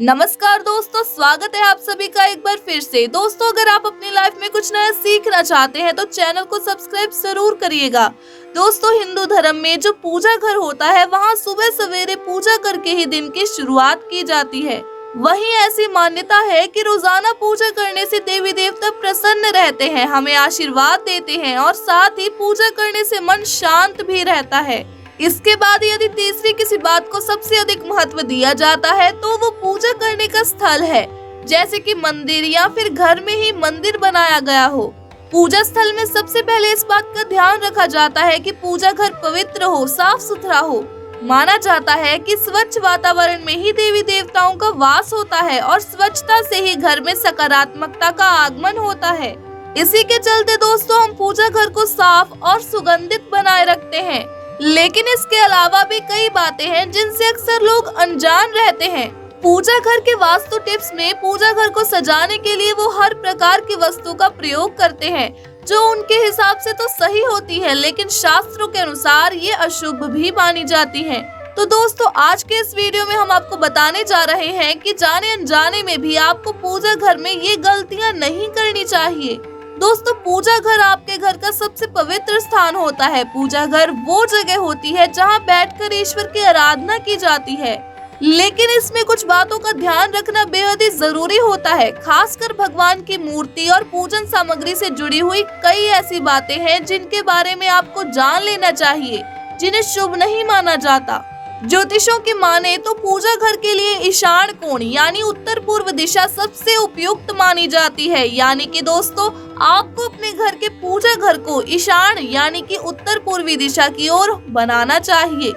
नमस्कार दोस्तों, स्वागत है आप सभी का एक बार फिर से। दोस्तों, अगर आप अपनी लाइफ में कुछ नया सीखना चाहते हैं तो चैनल को सब्सक्राइब जरूर करिएगा। दोस्तों, हिंदू धर्म में जो पूजा घर होता है वहाँ सुबह सवेरे पूजा करके ही दिन की शुरुआत की जाती है। वहीं ऐसी मान्यता है कि रोजाना पूजा करने से देवी देवता प्रसन्न रहते हैं, हमें आशीर्वाद देते हैं और साथ ही पूजा करने से मन शांत भी रहता है। इसके बाद यदि तीसरी किसी बात को सबसे अधिक महत्व दिया जाता है तो वो पूजा करने का स्थल है, जैसे कि मंदिर या फिर घर में ही मंदिर बनाया गया हो। पूजा स्थल में सबसे पहले इस बात का ध्यान रखा जाता है कि पूजा घर पवित्र हो, साफ सुथरा हो। माना जाता है कि स्वच्छ वातावरण में ही देवी देवताओं का वास होता है और स्वच्छता से ही घर में सकारात्मकता का आगमन होता है। इसी के चलते दोस्तों, हम पूजा घर को साफ और सुगंधित बनाए रखते हैं। लेकिन इसके अलावा भी कई बातें हैं जिनसे अक्सर लोग अनजान रहते हैं। पूजा घर के वास्तु टिप्स में पूजा घर को सजाने के लिए वो हर प्रकार की वस्तु का प्रयोग करते हैं जो उनके हिसाब से तो सही होती है, लेकिन शास्त्रों के अनुसार ये अशुभ भी मानी जाती हैं। तो दोस्तों, आज के इस वीडियो में हम आपको बताने जा रहे हैं कि जाने अनजाने में भी आपको पूजा घर में ये गलतियाँ नहीं करनी चाहिए। दोस्तों, पूजा घर आपके घर का सबसे पवित्र स्थान होता है। पूजा घर वो जगह होती है जहां बैठकर ईश्वर की आराधना की जाती है, लेकिन इसमें कुछ बातों का ध्यान रखना बेहद ही जरूरी होता है। खासकर भगवान की मूर्ति और पूजन सामग्री से जुड़ी हुई कई ऐसी बातें हैं जिनके बारे में आपको जान लेना चाहिए, जिन्हें शुभ नहीं माना जाता। ज्योतिषों की माने तो पूजा घर के लिए ईशान कोण यानी उत्तर पूर्व दिशा सबसे उपयुक्त मानी जाती है। यानी कि दोस्तों, आपको अपने घर के पूजा घर को ईशान यानी कि उत्तर पूर्वी दिशा की ओर बनाना चाहिए।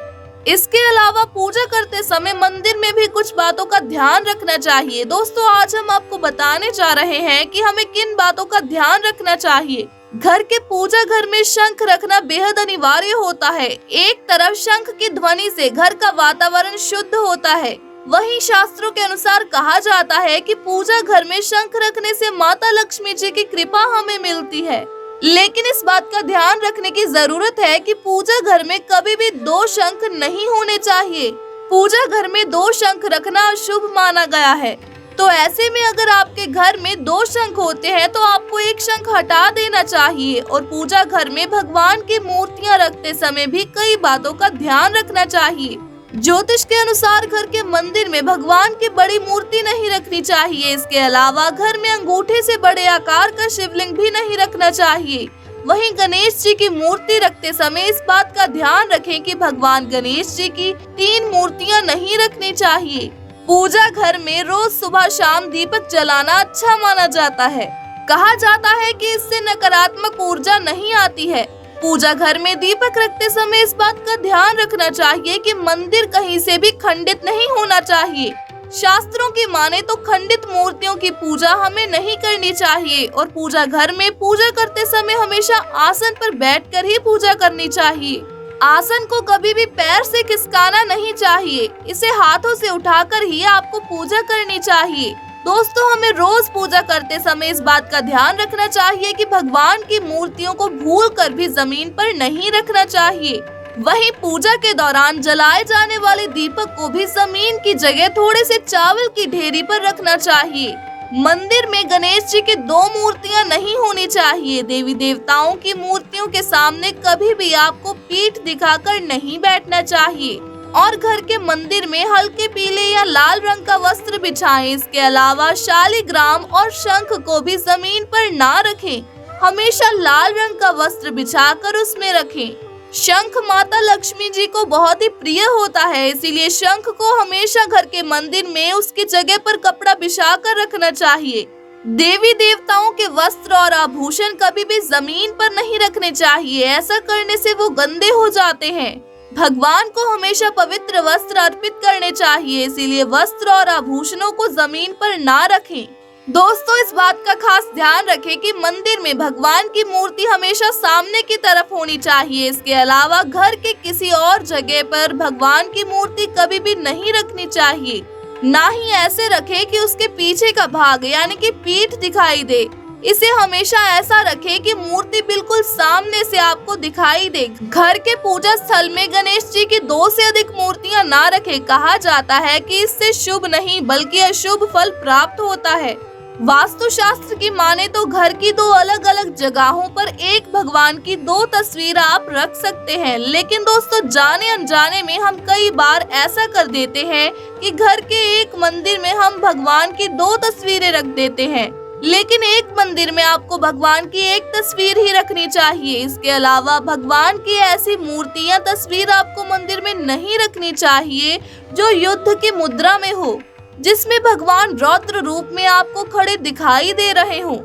इसके अलावा पूजा करते समय मंदिर में भी कुछ बातों का ध्यान रखना चाहिए। दोस्तों, आज हम आपको बताने जा रहे हैं कि हमें किन बातों का ध्यान रखना चाहिए। घर के पूजा घर में शंख रखना बेहद अनिवार्य होता है। एक तरफ शंख की ध्वनि से घर का वातावरण शुद्ध होता है, वहीं शास्त्रों के अनुसार कहा जाता है कि पूजा घर में शंख रखने से माता लक्ष्मी जी की कृपा हमें मिलती है। लेकिन इस बात का ध्यान रखने की जरूरत है कि पूजा घर में कभी भी दो शंख नहीं होने चाहिए। पूजा घर में दो शंख रखना अशुभ माना गया है। तो ऐसे में अगर आपके घर में दो शंख होते हैं तो आपको एक शंख हटा देना चाहिए। और पूजा घर में भगवान की मूर्तियां रखते समय भी कई बातों का ध्यान रखना चाहिए। ज्योतिष के अनुसार घर के मंदिर में भगवान की बड़ी मूर्ति नहीं रखनी चाहिए। इसके अलावा घर में अंगूठे से बड़े आकार का शिवलिंग भी नहीं रखना चाहिए। वहीं गणेश जी की मूर्ति रखते समय इस बात का ध्यान रखें कि भगवान गणेश जी की 3 मूर्तियां नहीं रखनी चाहिए। पूजा घर में रोज सुबह शाम दीपक जलाना अच्छा माना जाता है। कहा जाता है कि इससे नकारात्मक ऊर्जा नहीं आती है। पूजा घर में दीपक रखते समय इस बात का ध्यान रखना चाहिए कि मंदिर कहीं से भी खंडित नहीं होना चाहिए। शास्त्रों की माने तो खंडित मूर्तियों की पूजा हमें नहीं करनी चाहिए। और पूजा घर में पूजा करते समय हमेशा आसन पर बैठकर ही पूजा करनी चाहिए। आसन को कभी भी पैर से खिसकाना नहीं चाहिए, इसे हाथों से उठाकर ही आपको पूजा करनी चाहिए। दोस्तों, हमें रोज पूजा करते समय इस बात का ध्यान रखना चाहिए कि भगवान की मूर्तियों को भूलकर भी जमीन पर नहीं रखना चाहिए। वहीं पूजा के दौरान जलाए जाने वाले दीपक को भी जमीन की जगह थोड़े से चावल की ढेरी पर रखना चाहिए। मंदिर में गणेश जी की 2 मूर्तियां नहीं होनी चाहिए। देवी देवताओं की मूर्तियों के सामने कभी भी आपको पीठ दिखाकर नहीं बैठना चाहिए। और घर के मंदिर में हल्के पीले या लाल रंग का वस्त्र बिछाएं। इसके अलावा शालिग्राम और शंख को भी जमीन पर ना रखें, हमेशा लाल रंग का वस्त्र बिछाकर उसमें रखें। शंख माता लक्ष्मी जी को बहुत ही प्रिय होता है, इसीलिए शंख को हमेशा घर के मंदिर में उसकी जगह पर कपड़ा बिछा कर रखना चाहिए। देवी देवताओं के वस्त्र और आभूषण कभी भी जमीन पर नहीं रखने चाहिए, ऐसा करने से वो गंदे हो जाते हैं। भगवान को हमेशा पवित्र वस्त्र अर्पित करने चाहिए, इसीलिए वस्त्र और आभूषणों को जमीन पर ना रखें। दोस्तों, इस बात का खास ध्यान रखें कि मंदिर में भगवान की मूर्ति हमेशा सामने की तरफ होनी चाहिए। इसके अलावा घर के किसी और जगह पर भगवान की मूर्ति कभी भी नहीं रखनी चाहिए। ना ही ऐसे रखें कि उसके पीछे का भाग यानी कि पीठ दिखाई दे। इसे हमेशा ऐसा रखें कि मूर्ति बिल्कुल सामने से आपको दिखाई दे। घर के पूजा स्थल में गणेश जी की 2 से अधिक मूर्तियां ना रखें। कहा जाता है कि इससे शुभ नहीं बल्कि अशुभ फल प्राप्त होता है। वास्तुशास्त्र की माने तो घर की 2 अलग अलग जगहों पर एक भगवान की 2 तस्वीर आप रख सकते हैं। लेकिन दोस्तों जाने अनजाने में हम कई बार ऐसा कर देते हैं कि घर के एक मंदिर में हम भगवान की 2 तस्वीरें रख देते हैं, लेकिन एक मंदिर में आपको भगवान की 1 तस्वीर ही रखनी चाहिए। इसके अलावा भगवान की ऐसी मूर्ति या तस्वीर आपको मंदिर में नहीं रखनी चाहिए जो युद्ध की मुद्रा में हो, जिसमें भगवान रौद्र रूप में आपको खड़े दिखाई दे रहे हों।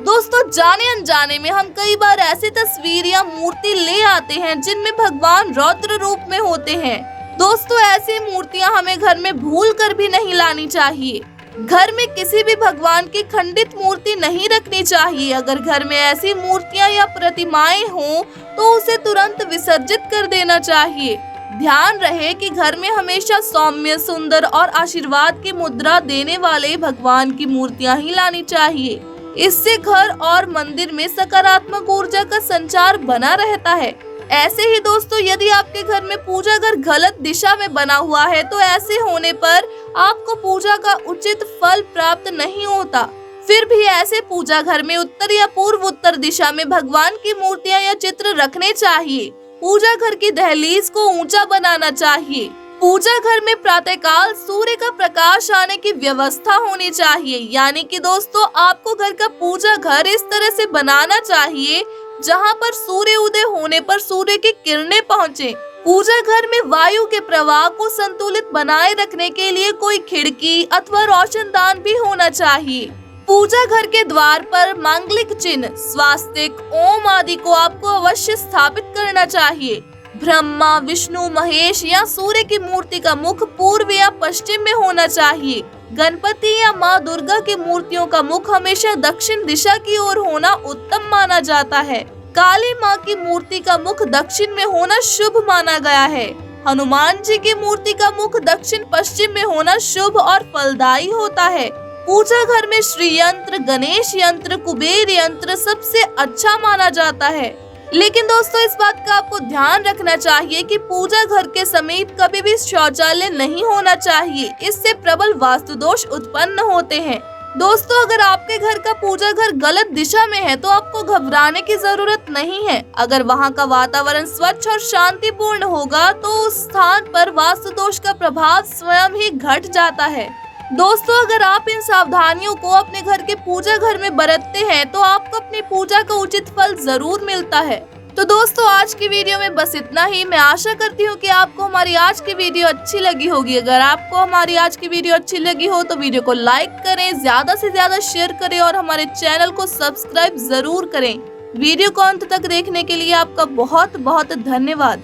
दोस्तों जाने अनजाने में हम कई बार ऐसी तस्वीर या मूर्ति ले आते हैं जिनमें भगवान रौद्र रूप में होते हैं। दोस्तों ऐसी मूर्तियां हमें घर में भूल कर भी नहीं लानी चाहिए। घर में किसी भी भगवान की खंडित मूर्ति नहीं रखनी चाहिए। अगर घर में ऐसी मूर्तियां या प्रतिमाएं हों तो उसे तुरंत विसर्जित कर देना चाहिए। ध्यान रहे कि घर में हमेशा सौम्य, सुंदर और आशीर्वाद की मुद्रा देने वाले भगवान की मूर्तियां ही लानी चाहिए। इससे घर और मंदिर में सकारात्मक ऊर्जा का संचार बना रहता है। ऐसे ही दोस्तों यदि आपके घर में पूजा घर गलत दिशा में बना हुआ है तो ऐसे होने पर आपको पूजा का उचित फल प्राप्त नहीं होता। फिर भी ऐसे पूजा घर में उत्तर या पूर्व उत्तर दिशा में भगवान की मूर्तियां या चित्र रखने चाहिए। पूजा घर की दहलीज को ऊंचा बनाना चाहिए। पूजा घर में प्रातःकाल सूर्य का प्रकाश आने की व्यवस्था होनी चाहिए। यानी कि दोस्तों आपको घर का पूजा घर इस तरह से बनाना चाहिए जहां पर सूर्य उदय होने पर सूर्य की किरणें पहुंचे। पूजा घर में वायु के प्रवाह को संतुलित बनाए रखने के लिए कोई खिड़की अथवा रोशनदान भी होना चाहिए। पूजा घर के द्वार पर मांगलिक चिन्ह, स्वास्तिक, ओम आदि को आपको अवश्य स्थापित करना चाहिए। ब्रह्मा, विष्णु, महेश या सूर्य की मूर्ति का मुख पूर्व या पश्चिम में होना चाहिए। गणपति या माँ दुर्गा की मूर्तियों का मुख हमेशा दक्षिण दिशा की ओर होना उत्तम माना जाता है। काली माँ की मूर्ति का मुख दक्षिण में होना शुभ माना गया है। हनुमान जी की मूर्ति का मुख दक्षिण पश्चिम में होना शुभ और फलदायी होता है। पूजा घर में श्री यंत्र, गणेश यंत्र, कुबेर यंत्र सबसे अच्छा माना जाता है। लेकिन दोस्तों इस बात का आपको ध्यान रखना चाहिए कि पूजा घर के समीप कभी भी शौचालय नहीं होना चाहिए। इससे प्रबल वास्तु दोष उत्पन्न होते हैं। दोस्तों अगर आपके घर का पूजा घर गलत दिशा में है तो आपको घबराने की जरूरत नहीं है। अगर वहाँ का वातावरण स्वच्छ और शांतिपूर्ण होगा तो उस स्थान पर वास्तु दोष का प्रभाव स्वयं ही घट जाता है। दोस्तों अगर आप इन सावधानियों को अपने घर के पूजा घर में बरतते हैं तो आपको अपनी पूजा का उचित फल जरूर मिलता है। तो दोस्तों आज की वीडियो में बस इतना ही। मैं आशा करती हूँ कि आपको हमारी आज की वीडियो अच्छी लगी होगी। अगर आपको हमारी आज की वीडियो अच्छी लगी हो तो वीडियो को लाइक करें, ज्यादा से ज्यादा शेयर करें और हमारे चैनल को सब्सक्राइब जरूर करें। वीडियो को अंत तक देखने के लिए आपका बहुत बहुत धन्यवाद।